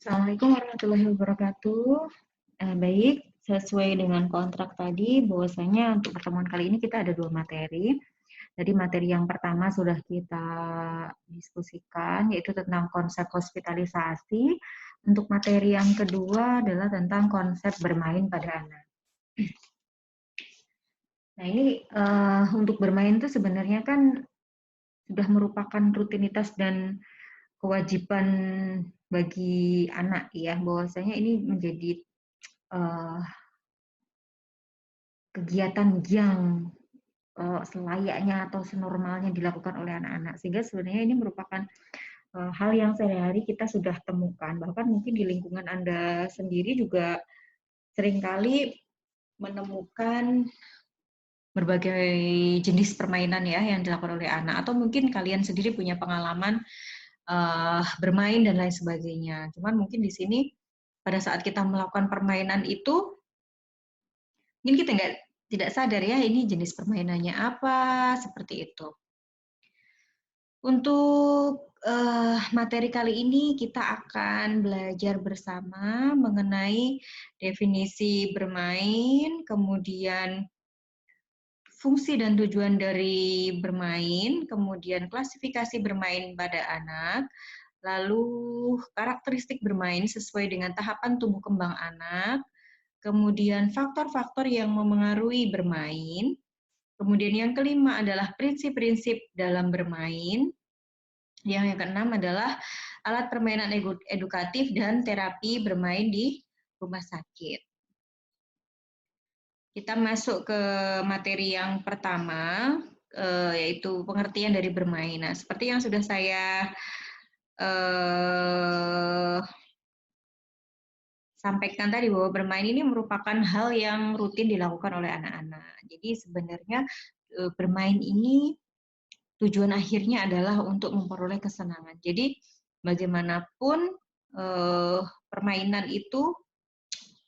Assalamualaikum warahmatullahi wabarakatuh. Baik, sesuai dengan kontrak tadi, bahwasanya untuk pertemuan kali ini kita ada 2 materi. Jadi materi yang pertama sudah kita diskusikan, yaitu tentang konsep hospitalisasi. Untuk materi yang kedua adalah tentang konsep bermain pada anak. Nah ini untuk bermain itu sebenarnya kan sudah merupakan rutinitas dan kewajiban bagi anak ya, bahwasanya ini menjadi uh, kegiatan yang selayaknya atau senormalnya dilakukan oleh anak-anak. Sehingga sebenarnya ini merupakan hal yang sehari-hari kita sudah temukan. Bahkan mungkin di lingkungan Anda sendiri juga seringkali menemukan berbagai jenis permainan ya yang dilakukan oleh anak. Atau mungkin kalian sendiri punya pengalaman bermain dan lain sebagainya. Cuman mungkin di sini pada saat kita melakukan permainan itu, mungkin kita tidak sadar ya ini jenis permainannya apa, seperti itu. Untuk materi kali ini kita akan belajar bersama mengenai definisi bermain, kemudian fungsi dan tujuan dari bermain, kemudian klasifikasi bermain pada anak, lalu karakteristik bermain sesuai dengan tahapan tumbuh kembang anak, kemudian faktor-faktor yang memengaruhi bermain, kemudian yang kelima adalah prinsip-prinsip dalam bermain, yang keenam adalah alat permainan edukatif dan terapi bermain di rumah sakit. Kita masuk ke materi yang pertama, yaitu pengertian dari bermain. Nah, seperti yang sudah saya sampaikan tadi, bahwa bermain ini merupakan hal yang rutin dilakukan oleh anak-anak. Jadi sebenarnya bermain ini tujuan akhirnya adalah untuk memperoleh kesenangan. Jadi bagaimanapun permainan itu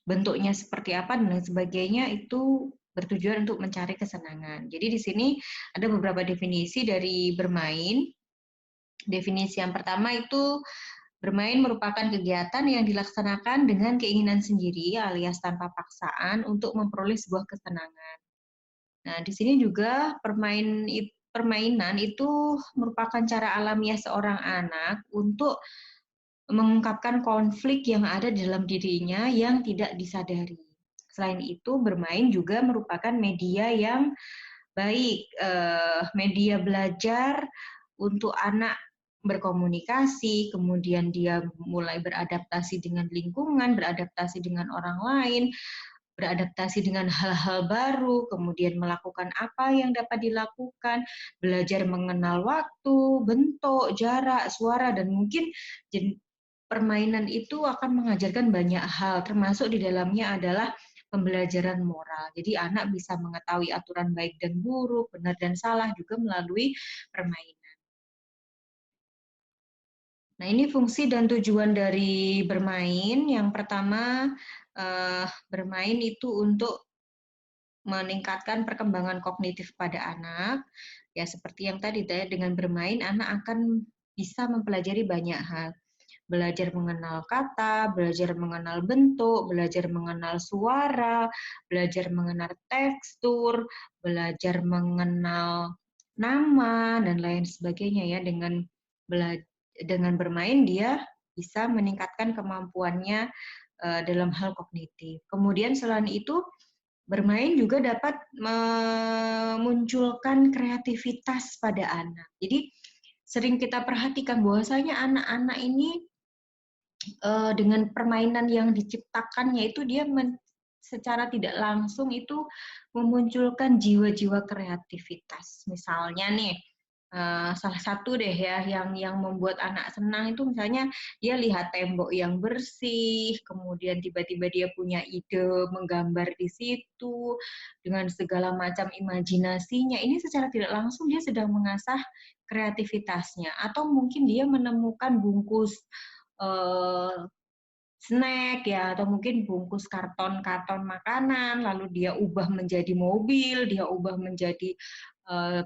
bentuknya seperti apa dan lain sebagainya itu bertujuan untuk mencari kesenangan. Jadi di sini ada beberapa definisi dari bermain. Definisi yang pertama itu bermain merupakan kegiatan yang dilaksanakan dengan keinginan sendiri alias tanpa paksaan untuk memperoleh sebuah kesenangan. Nah, di sini juga permainan itu merupakan cara alamiah seorang anak untuk mengungkapkan konflik yang ada di dalam dirinya yang tidak disadari. Selain itu, bermain juga merupakan media yang baik, media belajar untuk anak berkomunikasi, kemudian dia mulai beradaptasi dengan lingkungan, beradaptasi dengan orang lain, beradaptasi dengan hal-hal baru, kemudian melakukan apa yang dapat dilakukan, belajar mengenal waktu, bentuk, jarak, suara, dan mungkin permainan itu akan mengajarkan banyak hal, termasuk di dalamnya adalah pembelajaran moral. Jadi anak bisa mengetahui aturan baik dan buruk, benar dan salah juga melalui permainan. Nah, ini fungsi dan tujuan dari bermain. Yang pertama, bermain itu untuk meningkatkan perkembangan kognitif pada anak. Ya, seperti yang tadi, dengan bermain anak akan bisa mempelajari banyak hal. Belajar mengenal kata, belajar mengenal bentuk, belajar mengenal suara, belajar mengenal tekstur, belajar mengenal nama, dan lain sebagainya ya. Dengan bermain dia bisa meningkatkan kemampuannya dalam hal kognitif. Kemudian selain itu, bermain juga dapat memunculkan kreativitas pada anak. Jadi sering kita perhatikan bahwasanya anak-anak ini dengan permainan yang diciptakannya itu dia secara tidak langsung itu memunculkan jiwa-jiwa kreativitas. Misalnya nih, salah satu deh ya yang membuat anak senang itu misalnya dia lihat tembok yang bersih, kemudian tiba-tiba dia punya ide menggambar di situ dengan segala macam imajinasinya. Ini secara tidak langsung dia sedang mengasah kreativitasnya, atau mungkin dia menemukan bungkus snack ya, atau mungkin bungkus karton-karton makanan, lalu dia ubah menjadi mobil, dia ubah menjadi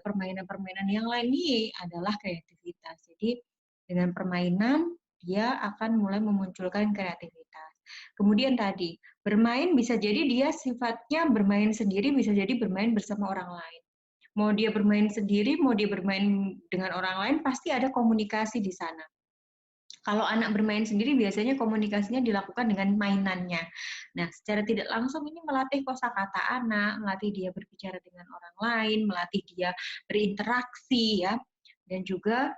permainan-permainan yang lain. Ini adalah kreativitas. Jadi dengan permainan dia akan mulai memunculkan kreativitas. Kemudian tadi, bermain bisa jadi dia sifatnya bermain sendiri, bisa jadi bermain bersama orang lain. Mau dia bermain sendiri, mau dia bermain dengan orang lain, pasti ada komunikasi di sana. Kalau anak bermain sendiri biasanya komunikasinya dilakukan dengan mainannya. Nah, secara tidak langsung ini melatih kosakata anak, melatih dia berbicara dengan orang lain, melatih dia berinteraksi ya. Dan juga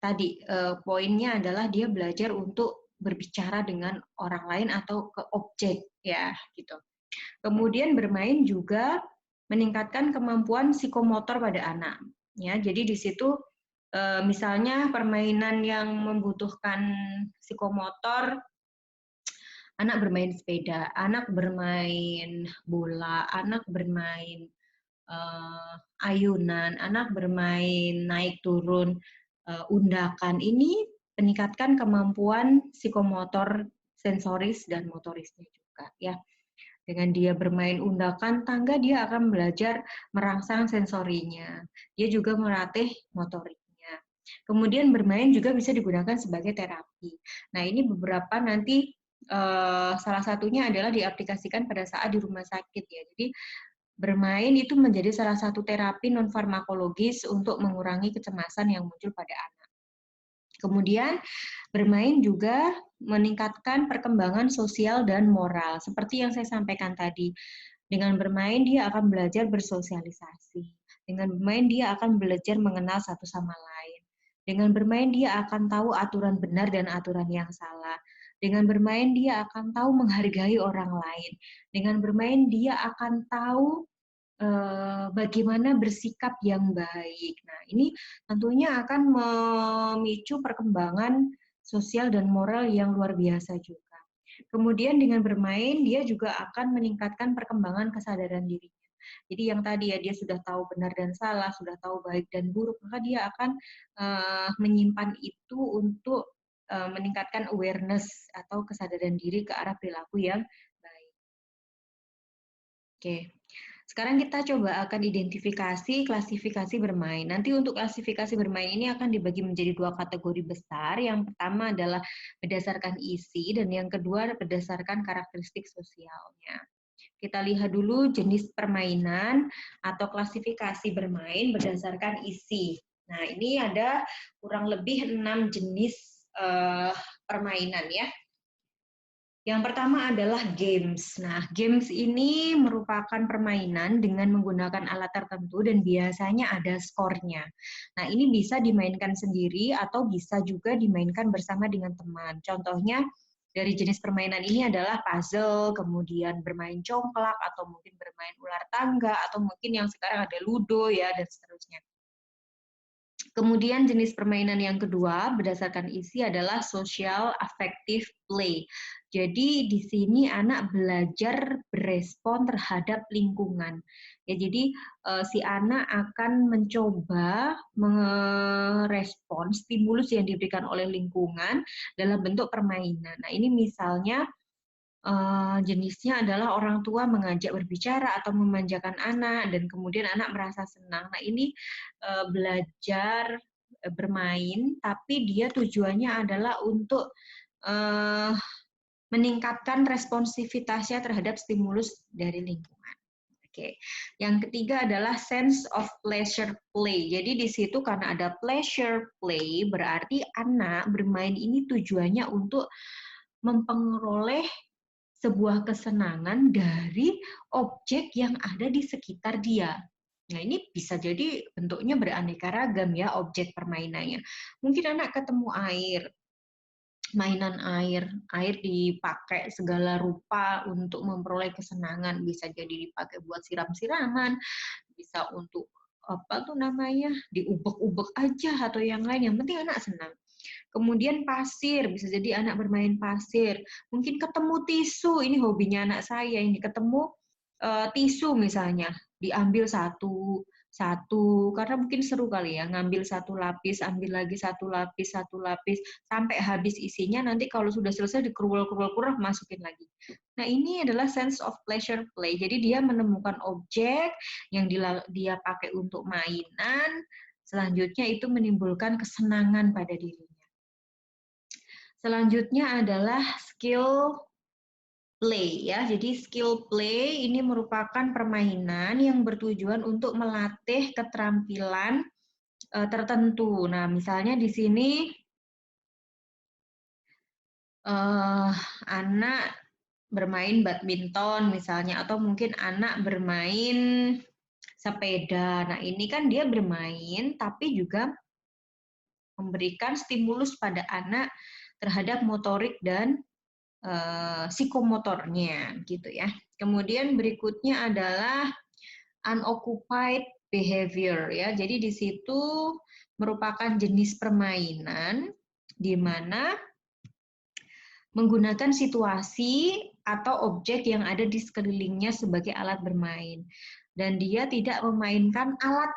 tadi poinnya adalah dia belajar untuk berbicara dengan orang lain atau ke objek ya, gitu. Kemudian bermain juga meningkatkan kemampuan psikomotor pada anak. Ya, jadi di situ misalnya permainan yang membutuhkan psikomotor, anak bermain sepeda, anak bermain bola, anak bermain ayunan, anak bermain naik turun undakan. Ini meningkatkan kemampuan psikomotor sensoris dan motorisnya juga ya. Dengan dia bermain undakan tangga, dia akan belajar merangsang sensorinya. Dia juga melatih motoriknya. Kemudian bermain juga bisa digunakan sebagai terapi. Nah, ini beberapa nanti salah satunya adalah diaplikasikan pada saat di rumah sakit ya. Jadi bermain itu menjadi salah satu terapi non farmakologis untuk mengurangi kecemasan yang muncul pada anak. Kemudian bermain juga meningkatkan perkembangan sosial dan moral. Seperti yang saya sampaikan tadi, dengan bermain dia akan belajar bersosialisasi. Dengan bermain dia akan belajar mengenal satu sama lain. Dengan bermain dia akan tahu aturan benar dan aturan yang salah. Dengan bermain dia akan tahu menghargai orang lain. Dengan bermain dia akan tahu bagaimana bersikap yang baik. Nah, ini tentunya akan memicu perkembangan sosial dan moral yang luar biasa juga. Kemudian dengan bermain, dia juga akan meningkatkan perkembangan kesadaran dirinya. Jadi yang tadi ya, dia sudah tahu benar dan salah, sudah tahu baik dan buruk, maka dia akan menyimpan itu untuk meningkatkan awareness atau kesadaran diri ke arah perilaku yang baik. Oke. Sekarang kita coba akan identifikasi klasifikasi bermain. Nanti untuk klasifikasi bermain ini akan dibagi menjadi dua kategori besar. Yang pertama adalah berdasarkan isi dan yang kedua berdasarkan karakteristik sosialnya. Kita lihat dulu jenis permainan atau klasifikasi bermain berdasarkan isi. Nah, ini ada kurang lebih 6 jenis permainan ya. Yang pertama adalah games. Nah, games ini merupakan permainan dengan menggunakan alat tertentu dan biasanya ada skornya. Nah, ini bisa dimainkan sendiri atau bisa juga dimainkan bersama dengan teman. Contohnya dari jenis permainan ini adalah puzzle, kemudian bermain congklak, atau mungkin bermain ular tangga, atau mungkin yang sekarang ada ludo ya, dan seterusnya. Kemudian jenis permainan yang kedua berdasarkan isi adalah social affective play. Jadi di sini anak belajar berespon terhadap lingkungan. Ya, jadi si anak akan mencoba merespon stimulus yang diberikan oleh lingkungan dalam bentuk permainan. Nah, ini misalnya jenisnya adalah orang tua mengajak berbicara atau memanjakan anak dan kemudian anak merasa senang. Nah, ini belajar bermain, tapi dia tujuannya adalah untuk meningkatkan responsivitasnya terhadap stimulus dari lingkungan. Oke. Yang ketiga adalah sense of pleasure play. Jadi di situ karena ada pleasure play, berarti anak bermain ini tujuannya untuk memperoleh sebuah kesenangan dari objek yang ada di sekitar dia. Nah, ini bisa jadi bentuknya beraneka ragam ya objek permainannya. Mungkin anak ketemu air, mainan air, air dipakai segala rupa untuk memperoleh kesenangan, bisa jadi dipakai buat siram-siraman, bisa untuk apa tuh namanya, diubek-ubek aja atau yang lain, yang penting anak senang. Kemudian pasir, bisa jadi anak bermain pasir. Mungkin ketemu tisu, ini hobinya anak saya, ini ketemu tisu misalnya, diambil satu, karena mungkin seru kali ya, ngambil satu lapis, ambil lagi satu lapis, sampai habis isinya, nanti kalau sudah selesai dikerul-kerul, masukin lagi. Nah, ini adalah sense of pleasure play. Jadi dia menemukan objek yang dia pakai untuk mainan, selanjutnya itu menimbulkan kesenangan pada dirinya. Selanjutnya adalah skill play ya. Jadi skill play ini merupakan permainan yang bertujuan untuk melatih keterampilan tertentu. Nah, misalnya di sini anak bermain badminton misalnya, atau mungkin anak bermain sepeda. Nah, ini kan dia bermain tapi juga memberikan stimulus pada anak terhadap motorik dan psikomotornya gitu ya. Kemudian berikutnya adalah unoccupied behavior ya. Jadi di situ merupakan jenis permainan di mana menggunakan situasi atau objek yang ada di sekelilingnya sebagai alat bermain. Dan dia tidak memainkan alat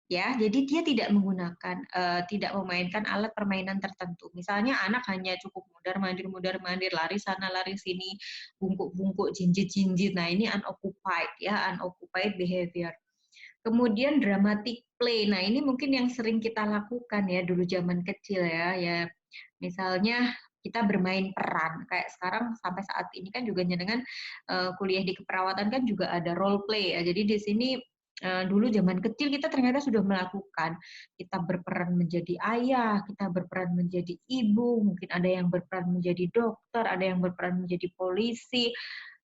ya, jadi dia tidak memainkan alat permainan tertentu. Misalnya anak hanya cukup mudar-mandir, lari sana lari sini, bungkuk-bungkuk, jinjit-jinjit. Nah, ini unoccupied ya, unoccupied behavior. Kemudian dramatic play. Nah, ini mungkin yang sering kita lakukan ya dulu zaman kecil ya. Misalnya kita bermain peran, kayak sekarang sampai saat ini kan juga dengan kuliah di keperawatan kan juga ada role play ya. Jadi di sini dulu zaman kecil kita ternyata sudah melakukan. Kita berperan menjadi ayah, kita berperan menjadi ibu, mungkin ada yang berperan menjadi dokter, ada yang berperan menjadi polisi,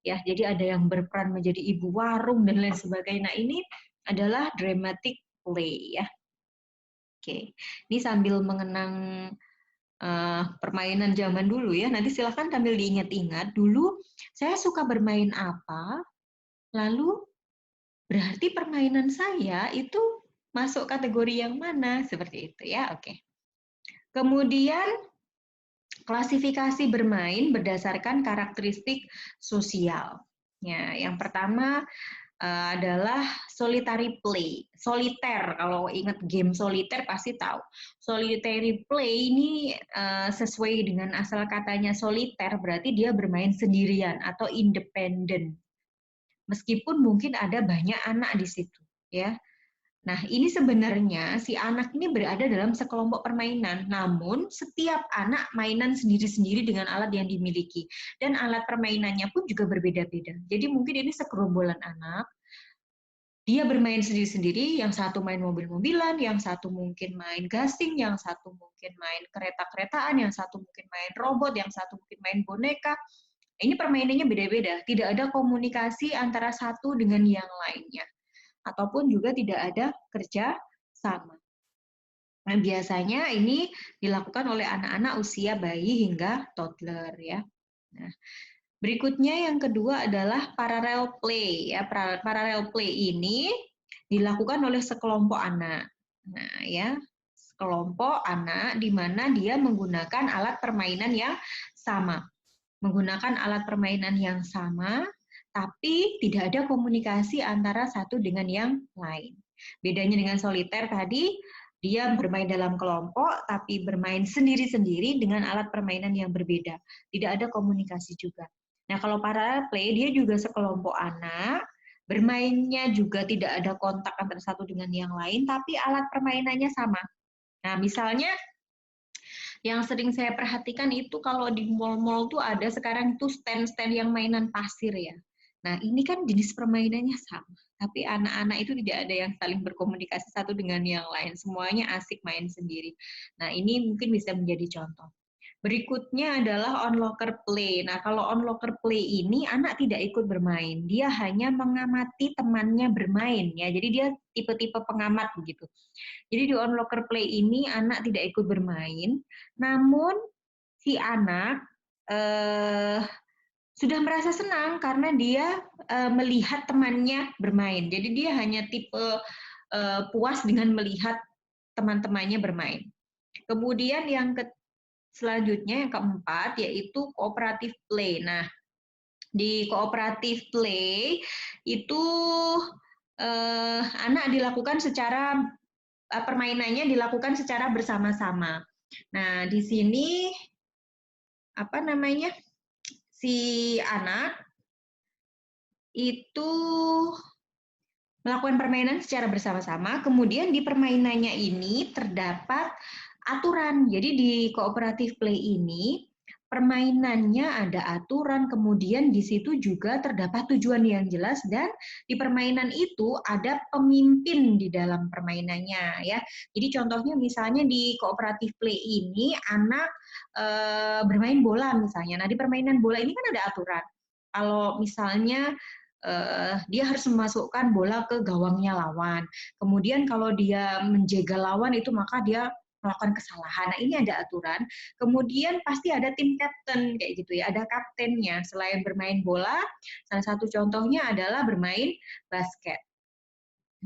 ya. Jadi ada yang berperan menjadi ibu warung dan lain sebagainya. Nah, ini adalah dramatic play ya. Oke, ini sambil mengenang permainan zaman dulu ya. Nanti silahkan sambil diingat-ingat, dulu saya suka bermain apa, lalu berarti permainan saya itu masuk kategori yang mana, seperti itu ya. Oke. Kemudian klasifikasi bermain berdasarkan karakteristik sosial. Ya, yang pertama adalah solitary play. Soliter, kalau ingat game soliter pasti tahu. Solitary play ini sesuai dengan asal katanya soliter, berarti dia bermain sendirian atau independen. Meskipun mungkin ada banyak anak di situ, ya. Nah, ini sebenarnya si anak ini berada dalam sekelompok permainan, namun setiap anak mainan sendiri-sendiri dengan alat yang dimiliki. Dan alat permainannya pun juga berbeda-beda. Jadi mungkin ini segerombolan anak, dia bermain sendiri-sendiri, yang satu main mobil-mobilan, yang satu mungkin main gasing, yang satu mungkin main kereta-keretaan, yang satu mungkin main robot, yang satu mungkin main boneka. Ini permainannya beda-beda, tidak ada komunikasi antara satu dengan yang lainnya. Ataupun juga tidak ada kerja sama. Nah, biasanya ini dilakukan oleh anak-anak usia bayi hingga toddler ya. Nah, berikutnya yang kedua adalah parallel play ya. Parallel play ini dilakukan oleh sekelompok anak. Nah, ya, sekelompok anak di mana dia menggunakan alat permainan yang sama. Menggunakan alat permainan yang sama, tapi tidak ada komunikasi antara satu dengan yang lain. Bedanya dengan soliter tadi, dia bermain dalam kelompok, tapi bermain sendiri-sendiri dengan alat permainan yang berbeda. Tidak ada komunikasi juga. Nah, kalau parallel play, dia juga sekelompok anak, bermainnya juga tidak ada kontak antara satu dengan yang lain, tapi alat permainannya sama. Nah, misalnya yang sering saya perhatikan itu kalau di mall-mall tuh ada sekarang itu stand-stand yang mainan pasir ya. Nah, ini kan jenis permainannya sama, tapi anak-anak itu tidak ada yang saling berkomunikasi satu dengan yang lain. Semuanya asik main sendiri. Nah, ini mungkin bisa menjadi contoh. Berikutnya adalah onlooker play. Nah, kalau onlooker play ini anak tidak ikut bermain, dia hanya mengamati temannya bermain ya. Jadi dia tipe-tipe pengamat begitu. Jadi di onlooker play ini anak tidak ikut bermain, namun si anak sudah merasa senang karena dia melihat temannya bermain. Jadi dia hanya tipe puas dengan melihat teman-temannya bermain. Kemudian yang selanjutnya yang keempat yaitu cooperative play. Nah, di cooperative play itu anak dilakukan secara permainannya dilakukan secara bersama-sama. Nah, di sini apa namanya? Si anak itu melakukan permainan secara bersama-sama, kemudian di permainannya ini terdapat aturan. Jadi di cooperative play ini permainannya ada aturan, kemudian di situ juga terdapat tujuan yang jelas, dan di permainan itu ada pemimpin di dalam permainannya ya. Jadi contohnya misalnya di cooperative play ini anak bermain bola misalnya. Nah, di permainan bola ini kan ada aturan. Kalau misalnya dia harus memasukkan bola ke gawangnya lawan. Kemudian kalau dia menjegal lawan itu maka dia melakukan kesalahan. Nah, ini ada aturan. Kemudian pasti ada tim captain kayak gitu ya, ada kaptennya. Selain bermain bola, salah satu contohnya adalah bermain basket.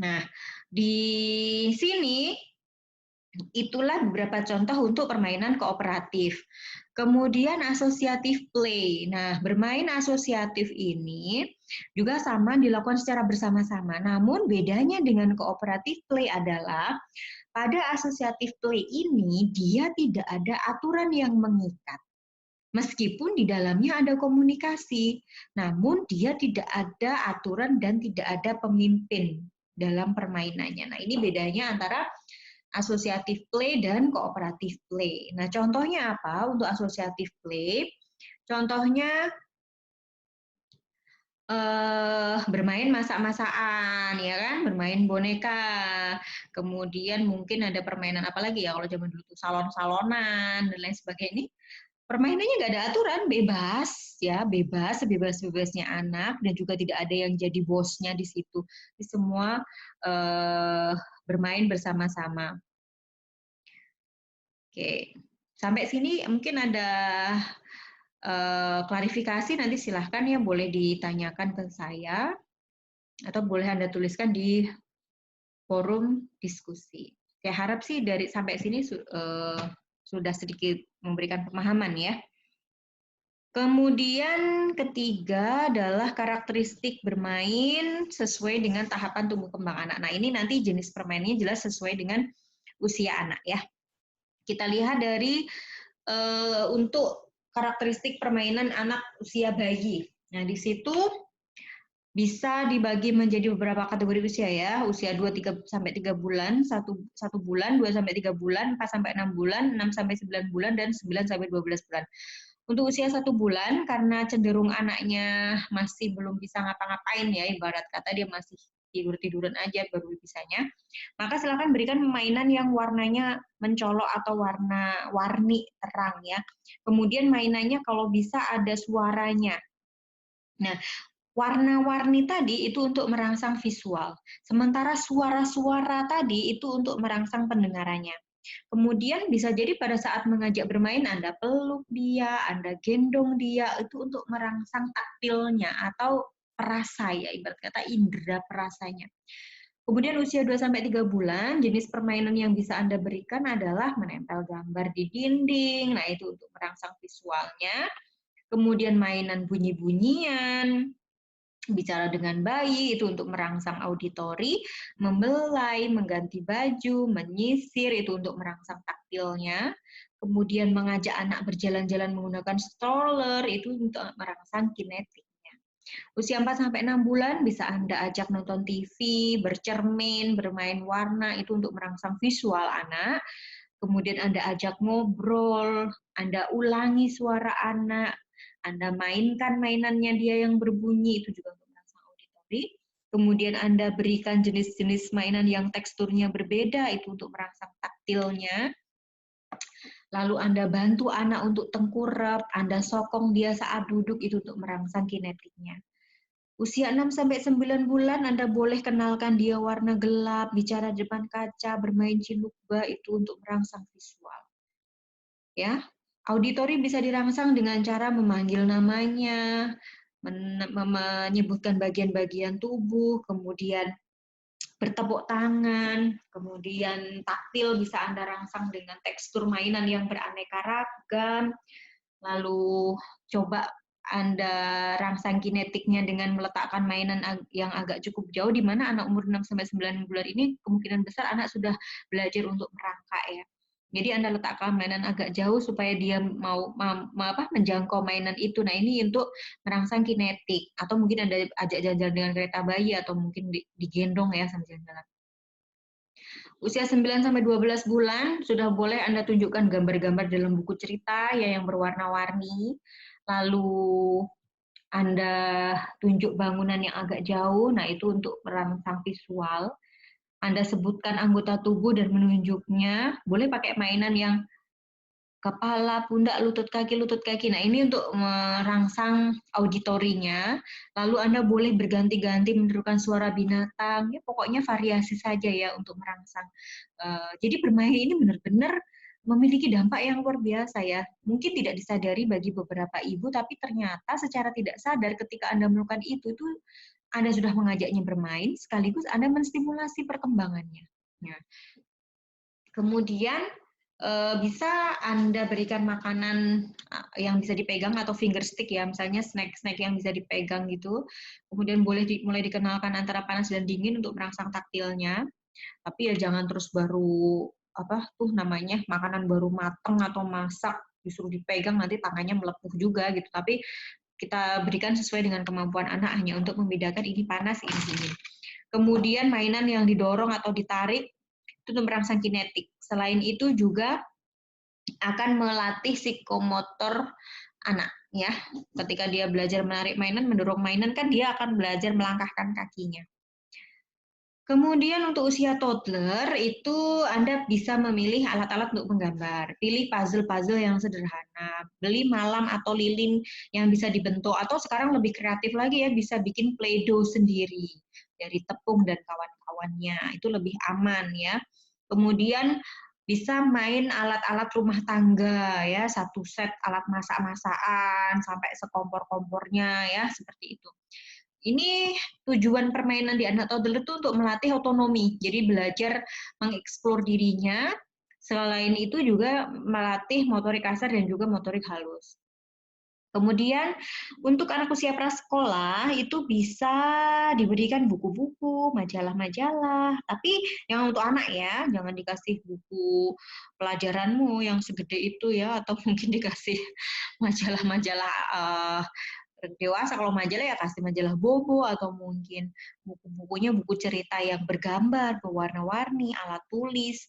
Nah, di sini itulah beberapa contoh untuk permainan kooperatif. Kemudian asosiatif play. Nah, bermain asosiatif ini juga sama dilakukan secara bersama-sama. Namun bedanya dengan kooperatif play adalah pada asosiatif play ini dia tidak ada aturan yang mengikat. Meskipun di dalamnya ada komunikasi, namun dia tidak ada aturan dan tidak ada pemimpin dalam permainannya. Nah, ini bedanya antara asosiatif play dan kooperatif play. Nah, contohnya apa untuk asosiatif play? Contohnya bermain masak-masakan, ya kan? Bermain boneka. Kemudian mungkin ada permainan apa lagi ya kalau zaman dulu tuh salon-salonan dan lain sebagainya. Ini permainannya nggak ada aturan, bebas ya, bebas sebebas-bebasnya anak, dan juga tidak ada yang jadi bosnya di situ. Jadi semua bermain bersama-sama. Oke, sampai sini mungkin ada klarifikasi, nanti silahkan ya boleh ditanyakan ke saya atau boleh Anda tuliskan di forum diskusi. Saya harap sih dari sampai sini sudah sedikit memberikan pemahaman ya. Kemudian ketiga adalah karakteristik bermain sesuai dengan tahapan tumbuh kembang anak. Nah, ini nanti jenis permainannya jelas sesuai dengan usia anak ya. Kita lihat dari untuk karakteristik permainan anak usia bayi. Nah, di situ bisa dibagi menjadi beberapa kategori usia ya. Usia 2 sampai 3 bulan, 1 bulan, 2 sampai 3 bulan, 4 sampai 6 bulan, 6 sampai 9 bulan, dan 9 sampai 12 bulan. Untuk usia 1 bulan, karena cenderung anaknya masih belum bisa ngapa-ngapain ya, ibarat kata dia masih tidur-tiduran aja baru bisanya, maka silakan berikan mainan yang warnanya mencolok atau warni terang ya. Kemudian mainannya kalau bisa ada suaranya. Nah, warna-warni tadi itu untuk merangsang visual, sementara suara-suara tadi itu untuk merangsang pendengarannya. Kemudian bisa jadi pada saat mengajak bermain Anda peluk dia, Anda gendong dia, itu untuk merangsang taktilnya atau perasa ya, ibarat kata indera perasanya. Kemudian usia 2-3 bulan, jenis permainan yang bisa Anda berikan adalah menempel gambar di dinding, nah itu untuk merangsang visualnya. Kemudian mainan bunyi-bunyian, bicara dengan bayi itu untuk merangsang auditori, membelai, mengganti baju, menyisir itu untuk merangsang taktilnya, kemudian mengajak anak berjalan-jalan menggunakan stroller itu untuk merangsang kinetiknya. Usia 4-6 bulan bisa Anda ajak nonton TV, bercermin, bermain warna itu untuk merangsang visual anak. Kemudian Anda ajak ngobrol, Anda ulangi suara anak, Anda mainkan mainannya dia yang berbunyi, itu juga untuk merangsang auditori. Kemudian Anda berikan jenis-jenis mainan yang teksturnya berbeda, itu untuk merangsang taktilnya. Lalu Anda bantu anak untuk tengkurap, Anda sokong dia saat duduk, itu untuk merangsang kinetiknya. Usia 6-9 bulan Anda boleh kenalkan dia warna gelap, bicara di depan kaca, bermain cinlukba, itu untuk merangsang visual. Ya, auditori bisa dirangsang dengan cara memanggil namanya, menyebutkan bagian-bagian tubuh, kemudian bertepuk tangan, kemudian taktil bisa Anda rangsang dengan tekstur mainan yang beraneka ragam, lalu coba Anda rangsang kinetiknya dengan meletakkan mainan yang agak cukup jauh, di mana anak umur 6-9 bulan ini kemungkinan besar anak sudah belajar untuk merangkak ya. Jadi Anda letakkan mainan agak jauh supaya dia mau menjangkau mainan itu. Nah, ini untuk merangsang kinetik. Atau mungkin Anda ajak jalan-jalan dengan kereta bayi atau mungkin digendong ya sambil jalan-jalan. Usia 9 sampai 12 bulan sudah boleh Anda tunjukkan gambar-gambar dalam buku cerita ya yang berwarna-warni. Lalu Anda tunjuk bangunan yang agak jauh, nah itu untuk merangsang visual. Anda sebutkan anggota tubuh dan menunjuknya. Boleh pakai mainan yang kepala, pundak, lutut kaki, lutut kaki. Nah, ini untuk merangsang auditorinya. Lalu Anda boleh berganti-ganti menirukan suara binatang. Ya, pokoknya variasi saja ya untuk merangsang. Jadi bermain ini benar-benar memiliki dampak yang luar biasa ya. Mungkin tidak disadari bagi beberapa ibu, tapi ternyata secara tidak sadar ketika Anda melakukan itu Anda sudah mengajaknya bermain, sekaligus Anda menstimulasi perkembangannya. Nah, kemudian bisa Anda berikan makanan yang bisa dipegang atau finger stick ya, misalnya snack-snack yang bisa dipegang gitu. Kemudian boleh mulai dikenalkan antara panas dan dingin untuk merangsang taktilnya. Tapi ya jangan terus baru apa tuh namanya makanan baru mateng atau masak disuruh dipegang nanti tangannya melepuh juga gitu. Tapi kita berikan sesuai dengan kemampuan anak hanya untuk membedakan ini panas, ini dingin. Kemudian mainan yang didorong atau ditarik itu untuk merangsang kinetik. Selain itu juga akan melatih psikomotor anak ya. Ketika dia belajar menarik mainan, mendorong mainan kan dia akan belajar melangkahkan kakinya. Kemudian untuk usia toddler itu Anda bisa memilih alat-alat untuk menggambar. Pilih puzzle-puzzle yang sederhana. Beli malam atau lilin yang bisa dibentuk atau sekarang lebih kreatif lagi ya bisa bikin play-doh sendiri dari tepung dan kawan-kawannya. Itu lebih aman ya. Kemudian bisa main alat-alat rumah tangga ya, satu set alat masak-masakan sampai sekompor-kompornya ya, seperti itu. Ini tujuan permainan di anak toddler itu untuk melatih otonomi, jadi belajar mengeksplor dirinya. Selain itu juga melatih motorik kasar dan juga motorik halus. Kemudian untuk anak usia prasekolah itu bisa diberikan buku-buku, majalah-majalah, tapi yang untuk anak ya, jangan dikasih buku pelajaranmu yang segede itu ya, atau mungkin dikasih majalah-majalah dewasa. Kalau majalah ya kasih majalah bobo atau mungkin buku-bukunya buku cerita yang bergambar, berwarna-warni, alat tulis,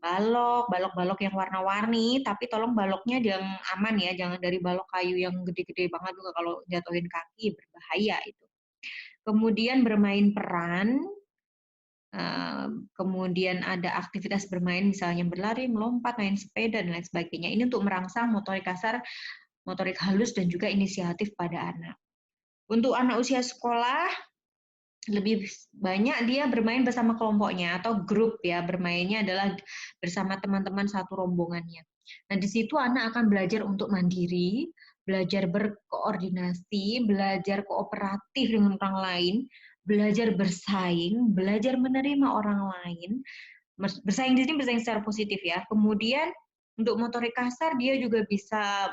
balok yang warna-warni, tapi tolong baloknya yang aman ya, jangan dari balok kayu yang gede-gede banget juga kalau jatuhin kaki berbahaya itu. Kemudian bermain peran, kemudian ada aktivitas bermain misalnya berlari, melompat, main sepeda dan lain sebagainya. Ini untuk merangsang motorik kasar, motorik halus dan juga inisiatif pada anak. Untuk anak usia sekolah lebih banyak dia bermain bersama kelompoknya atau grup ya, bermainnya adalah bersama teman-teman satu rombongannya. Nah, di situ anak akan belajar untuk mandiri, belajar berkoordinasi, belajar kooperatif dengan orang lain, belajar bersaing, belajar menerima orang lain. Bersaing di sini bersaing secara positif ya. Kemudian untuk motorik kasar dia juga bisa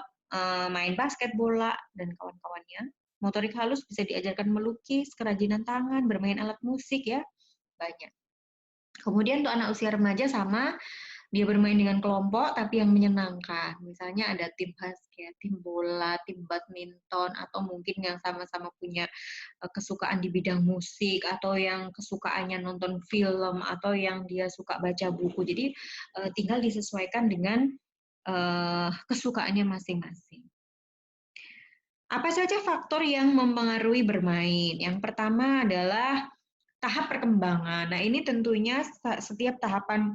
main basket bola dan kawan-kawannya. Motorik halus bisa diajarkan melukis, kerajinan tangan, bermain alat musik ya, banyak. Kemudian untuk anak usia remaja sama, dia bermain dengan kelompok tapi yang menyenangkan. Misalnya ada tim basket, tim bola, tim badminton, atau mungkin yang sama-sama punya kesukaan di bidang musik, atau yang kesukaannya nonton film, atau yang dia suka baca buku. Jadi tinggal disesuaikan dengan kesukaannya masing-masing. Apa saja faktor yang mempengaruhi bermain? Yang pertama adalah tahap perkembangan. Nah, ini tentunya setiap tahapan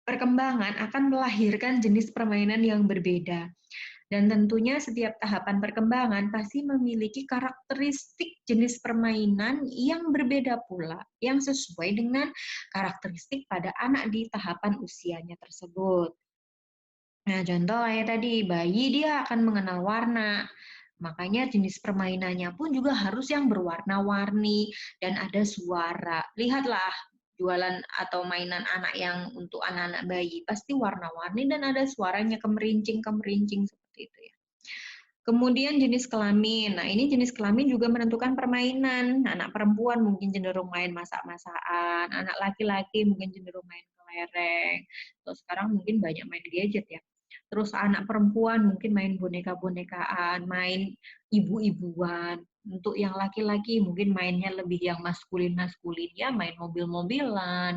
perkembangan akan melahirkan jenis permainan yang berbeda. Dan tentunya setiap tahapan perkembangan pasti memiliki karakteristik jenis permainan yang berbeda pula, yang sesuai dengan karakteristik pada anak di tahapan usianya tersebut. Nah, contoh kayak tadi, bayi dia akan mengenal warna. Makanya jenis permainannya pun juga harus yang berwarna-warni dan ada suara. Lihatlah jualan atau mainan anak yang untuk anak-anak bayi pasti warna-warni dan ada suaranya kemerincing-kemerincing seperti itu ya. Kemudian jenis kelamin. Nah, ini jenis kelamin juga menentukan permainan. Anak perempuan mungkin cenderung main masak-masakan, anak laki-laki mungkin cenderung main kelereng. Terus sekarang mungkin banyak main gadget ya. Terus anak perempuan mungkin main boneka-bonekaan, main ibu-ibuan. Untuk yang laki-laki mungkin mainnya lebih yang maskulin-maskulin ya, main mobil-mobilan,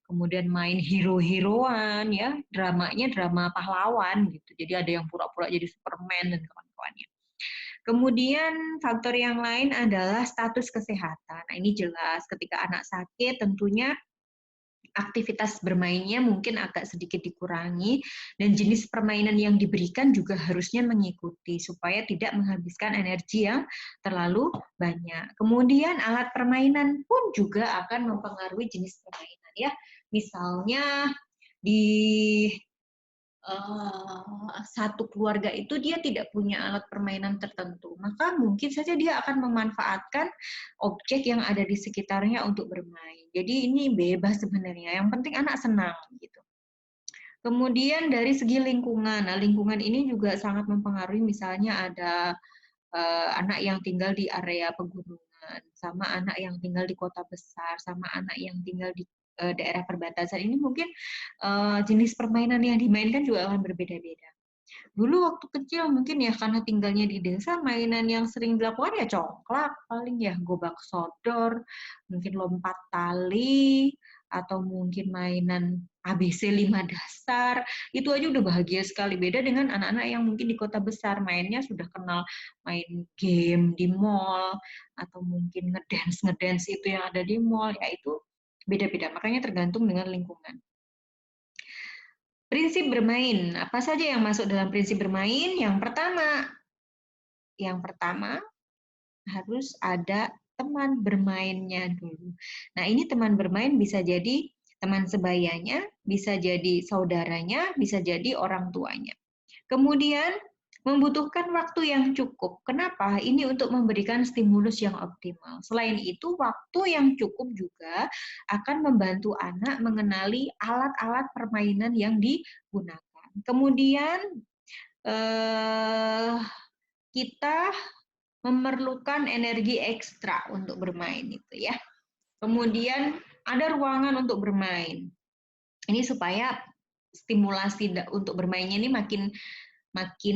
kemudian main hero-heroan ya, dramanya drama pahlawan gitu. Jadi ada yang pura-pura jadi Superman dan kawan-kawannya. Kemudian faktor yang lain adalah status kesehatan. Nah, ini jelas ketika anak sakit tentunya aktivitas bermainnya mungkin agak sedikit dikurangi dan jenis permainan yang diberikan juga harusnya mengikuti supaya tidak menghabiskan energi yang terlalu banyak. Kemudian alat permainan pun juga akan mempengaruhi jenis permainan ya. Misalnya di satu keluarga itu dia tidak punya alat permainan tertentu, maka mungkin saja dia akan memanfaatkan objek yang ada di sekitarnya untuk bermain. Jadi ini bebas sebenarnya, yang penting anak senang gitu. Kemudian dari segi lingkungan, nah lingkungan ini juga sangat mempengaruhi, misalnya ada anak yang tinggal di area pegunungan, sama anak yang tinggal di kota besar, sama anak yang tinggal di daerah perbatasan. Ini mungkin jenis permainan yang dimainkan juga akan berbeda-beda. Dulu waktu kecil mungkin ya karena tinggalnya di desa, mainan yang sering dilakukan ya congklak, paling ya gobak sodor, mungkin lompat tali, atau mungkin mainan ABC 5 dasar, itu aja udah bahagia sekali. Beda dengan anak-anak yang mungkin di kota besar, mainnya sudah kenal main game di mall, atau mungkin ngedance itu yang ada di mall, ya itu beda-beda. Makanya tergantung dengan lingkungan. Prinsip bermain, apa saja yang masuk dalam prinsip bermain? Yang pertama harus ada teman bermainnya dulu. Nah, ini teman bermain bisa jadi teman sebayanya, bisa jadi saudaranya, bisa jadi orang tuanya. Kemudian membutuhkan waktu yang cukup. Kenapa? Ini untuk memberikan stimulus yang optimal. Selain itu, waktu yang cukup juga akan membantu anak mengenali alat-alat permainan yang digunakan. Kemudian kita memerlukan energi ekstra untuk bermain itu ya. Kemudian ada ruangan untuk bermain. Ini supaya stimulasi untuk bermainnya ini makin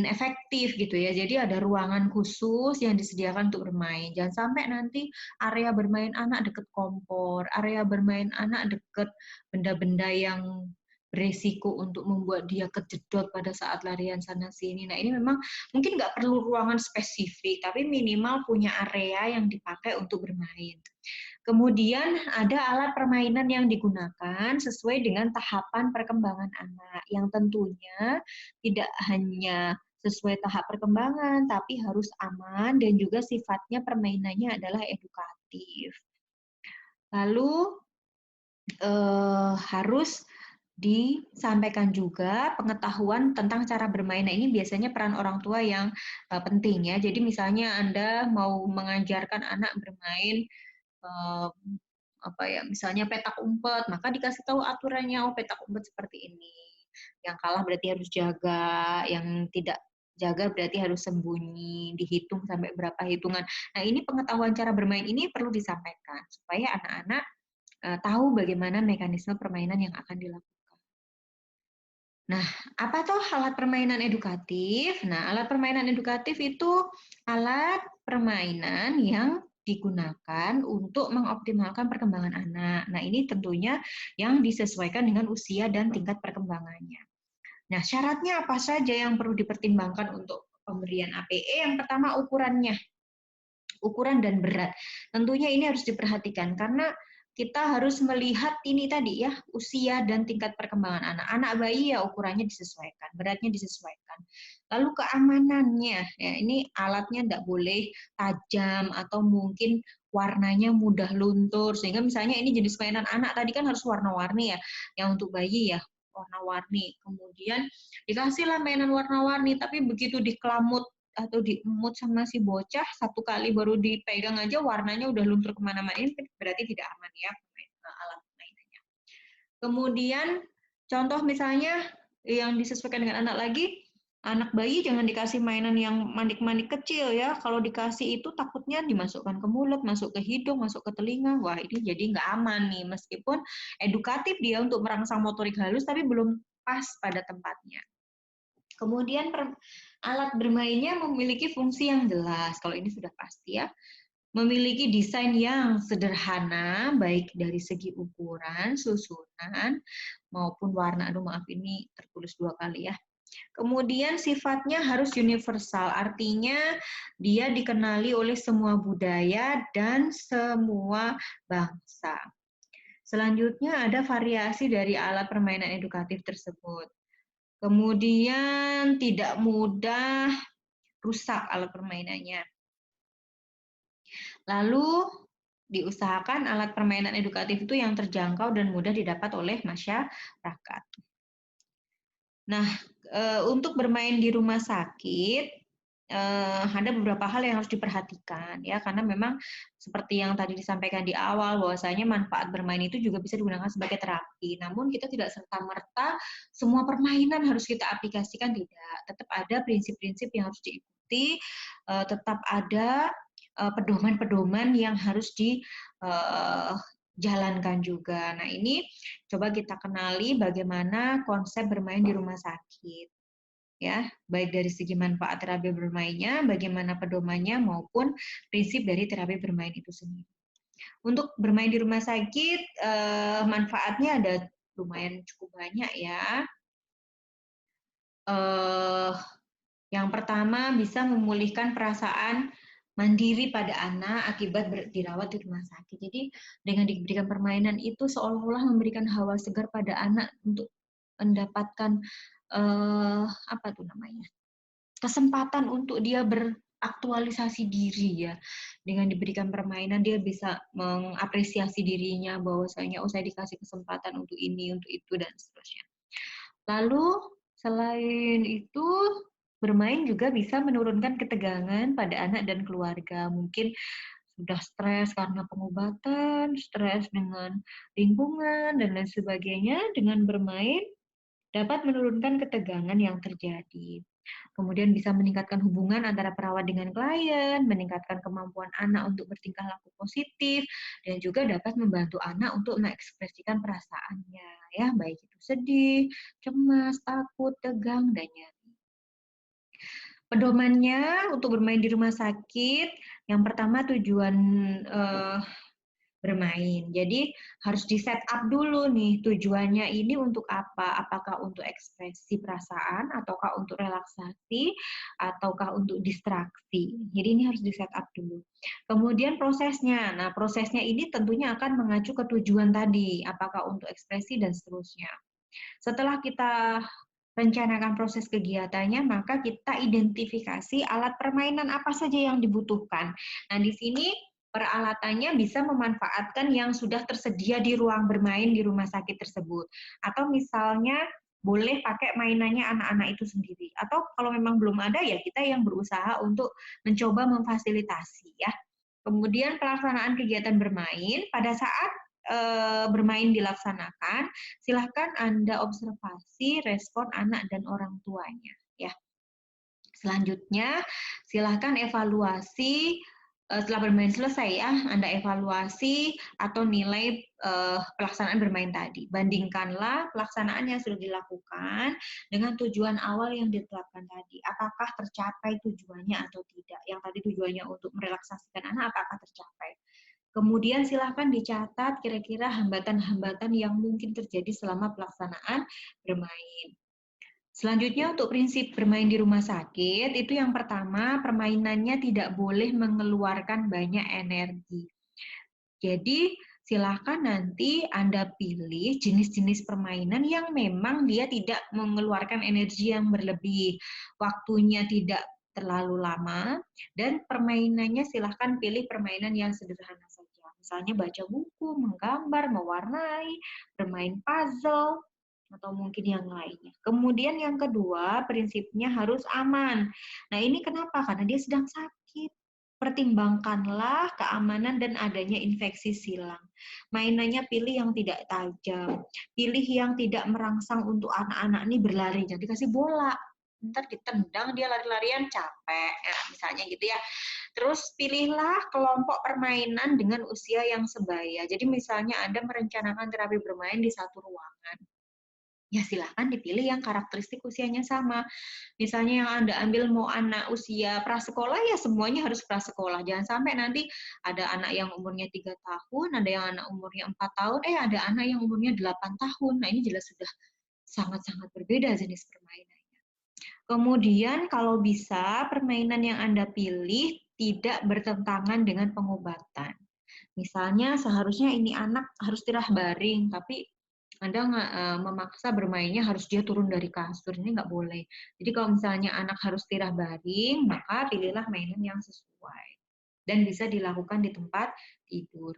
efektif gitu ya. Jadi ada ruangan khusus yang disediakan untuk bermain. Jangan sampai nanti area bermain anak deket kompor, area bermain anak deket benda-benda yang beresiko untuk membuat dia kejedot pada saat larian sana sini. Nah ini memang mungkin nggak perlu ruangan spesifik, tapi minimal punya area yang dipakai untuk bermain. Kemudian ada alat permainan yang digunakan sesuai dengan tahapan perkembangan anak, yang tentunya tidak hanya sesuai tahap perkembangan, tapi harus aman dan juga sifatnya permainannya adalah edukatif. Lalu harus disampaikan juga pengetahuan tentang cara bermain. Nah, ini biasanya peran orang tua yang penting ya. Jadi misalnya Anda mau mengajarkan anak bermain misalnya petak umpet, maka dikasih tahu aturannya, oh petak umpet seperti ini. Yang kalah berarti harus jaga, yang tidak jaga berarti harus sembunyi, dihitung sampai berapa hitungan. Nah, ini pengetahuan cara bermain ini perlu disampaikan supaya anak-anak tahu bagaimana mekanisme permainan yang akan dilakukan. Nah, apa tuh alat permainan edukatif? Nah, alat permainan edukatif itu alat permainan yang digunakan untuk mengoptimalkan perkembangan anak. Nah, ini tentunya yang disesuaikan dengan usia dan tingkat perkembangannya. Nah, syaratnya apa saja yang perlu dipertimbangkan untuk pemberian APE? Yang pertama, ukuran dan berat. Tentunya ini harus diperhatikan karena kita harus melihat ini tadi ya, usia dan tingkat perkembangan anak. Anak bayi ya ukurannya disesuaikan, beratnya disesuaikan. Lalu keamanannya, ya ini alatnya tidak boleh tajam atau mungkin warnanya mudah luntur. Sehingga misalnya ini jenis mainan anak tadi kan harus warna-warni ya, yang untuk bayi ya warna-warni. Kemudian dikasihlah mainan warna-warni, tapi begitu dikelamut atau diemut sama si bocah, satu kali baru dipegang aja warnanya udah luntur kemana-mana, ini berarti tidak aman ya alat mainannya. Kemudian contoh misalnya yang disesuaikan dengan anak lagi, anak bayi jangan dikasih mainan yang manik-manik kecil ya, kalau dikasih itu takutnya dimasukkan ke mulut, masuk ke hidung, masuk ke telinga, wah ini jadi nggak aman nih, meskipun edukatif dia untuk merangsang motorik halus, tapi belum pas pada tempatnya. Kemudian Alat bermainnya memiliki fungsi yang jelas, kalau ini sudah pasti ya. Memiliki desain yang sederhana, baik dari segi ukuran, susunan, maupun warna. Aduh maaf, ini tertulis 2 kali ya. Kemudian sifatnya harus universal, artinya dia dikenali oleh semua budaya dan semua bangsa. Selanjutnya ada variasi dari alat permainan edukatif tersebut. Kemudian tidak mudah rusak alat permainannya. Lalu diusahakan alat permainan edukatif itu yang terjangkau dan mudah didapat oleh masyarakat. Nah, untuk bermain di rumah sakit, ada beberapa hal yang harus diperhatikan ya, karena memang seperti yang tadi disampaikan di awal bahwasanya manfaat bermain itu juga bisa digunakan sebagai terapi. Namun kita tidak serta-merta semua permainan harus kita aplikasikan, tidak. Tetap ada prinsip-prinsip yang harus diikuti, tetap ada pedoman-pedoman yang harus dijalankan juga. Nah, ini coba kita kenali bagaimana konsep bermain di rumah sakit. Ya, baik dari segi manfaat terapi bermainnya, bagaimana pedomannya maupun prinsip dari terapi bermain itu sendiri. Untuk bermain di rumah sakit, manfaatnya ada lumayan cukup banyak ya. Yang pertama bisa memulihkan perasaan mandiri pada anak akibat dirawat di rumah sakit. Jadi dengan diberikan permainan itu seolah-olah memberikan hawa segar pada anak untuk mendapatkan apa tuh namanya, kesempatan untuk dia beraktualisasi diri ya. Dengan diberikan permainan dia bisa mengapresiasi dirinya bahwasanya oh saya dikasih kesempatan untuk ini, untuk itu dan seterusnya. Lalu selain itu bermain juga bisa menurunkan ketegangan pada anak dan keluarga. Mungkin sudah stres karena pengobatan, stres dengan lingkungan dan lain sebagainya, dengan bermain dapat menurunkan ketegangan yang terjadi. Kemudian bisa meningkatkan hubungan antara perawat dengan klien, meningkatkan kemampuan anak untuk bertingkah laku positif, dan juga dapat membantu anak untuk mengekspresikan perasaannya, ya, baik itu sedih, cemas, takut, tegang, dan nyeri. Pedomannya untuk bermain di rumah sakit, yang pertama tujuan bermain. Jadi harus di-set up dulu nih tujuannya ini untuk apa? Apakah untuk ekspresi perasaan ataukah untuk relaksasi ataukah untuk distraksi. Jadi ini harus di-set up dulu. Kemudian prosesnya. Nah, prosesnya ini tentunya akan mengacu ke tujuan tadi, apakah untuk ekspresi dan seterusnya. Setelah kita rencanakan proses kegiatannya, maka kita identifikasi alat permainan apa saja yang dibutuhkan. Nah, di sini peralatannya bisa memanfaatkan yang sudah tersedia di ruang bermain di rumah sakit tersebut. Atau misalnya boleh pakai mainannya anak-anak itu sendiri. Atau kalau memang belum ada, ya kita yang berusaha untuk mencoba memfasilitasi ya. Kemudian pelaksanaan kegiatan bermain, pada saat bermain dilaksanakan, silahkan Anda observasi respon anak dan orang tuanya. Ya. Selanjutnya, silahkan evaluasi setelah bermain selesai ya, Anda evaluasi atau nilai pelaksanaan bermain tadi. Bandingkanlah pelaksanaan yang sudah dilakukan dengan tujuan awal yang ditetapkan tadi. Apakah tercapai tujuannya atau tidak? Yang tadi tujuannya untuk merelaksasikan anak, apakah tercapai? Kemudian silahkan dicatat kira-kira hambatan-hambatan yang mungkin terjadi selama pelaksanaan bermain. Selanjutnya untuk prinsip bermain di rumah sakit, itu yang pertama permainannya tidak boleh mengeluarkan banyak energi. Jadi silahkan nanti Anda pilih jenis-jenis permainan yang memang dia tidak mengeluarkan energi yang berlebih, waktunya tidak terlalu lama, dan permainannya silahkan pilih permainan yang sederhana saja. Misalnya baca buku, menggambar, mewarnai, bermain puzzle, atau mungkin yang lainnya. Kemudian yang kedua, prinsipnya harus aman. Nah, ini kenapa? Karena dia sedang sakit. Pertimbangkanlah keamanan dan adanya infeksi silang. Mainannya pilih yang tidak tajam. Pilih yang tidak merangsang untuk anak-anak ini berlari. Jadi kasih bola. Ntar ditendang dia lari-larian capek. Ya, misalnya gitu ya. Terus pilihlah kelompok permainan dengan usia yang sebaya. Jadi misalnya Anda merencanakan terapi bermain di satu ruangan. ya silahkan dipilih yang karakteristik usianya sama. Misalnya yang Anda ambil mau anak usia prasekolah, ya semuanya harus prasekolah. Jangan sampai nanti ada anak yang umurnya 3 tahun, ada yang anak umurnya 4 tahun, ada anak yang umurnya 8 tahun. Nah, ini jelas sudah sangat-sangat berbeda jenis permainannya. Kemudian kalau bisa permainan yang Anda pilih tidak bertentangan dengan pengobatan. Misalnya seharusnya ini anak harus tirah baring, tapi Anda nggak memaksa bermainnya harus dia turun dari kasur, ini nggak boleh. Jadi kalau misalnya anak harus tirah baring, maka pilihlah mainan yang sesuai dan bisa dilakukan di tempat tidur.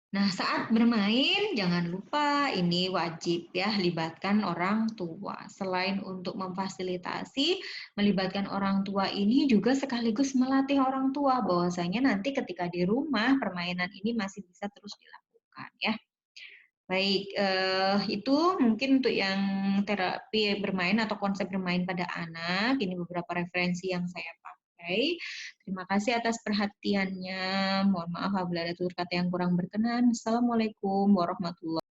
Nah, saat bermain jangan lupa ini wajib ya libatkan orang tua. Selain untuk memfasilitasi, melibatkan orang tua ini juga sekaligus melatih orang tua bahwasanya nanti ketika di rumah permainan ini masih bisa terus dilakukan ya. Baik, itu mungkin untuk yang terapi bermain atau konsep bermain pada anak. Ini beberapa referensi yang saya pakai. Terima kasih atas perhatiannya. Mohon maaf apabila ada tutur kata yang kurang berkenan. Assalamualaikum warahmatullahi wabarakatuh.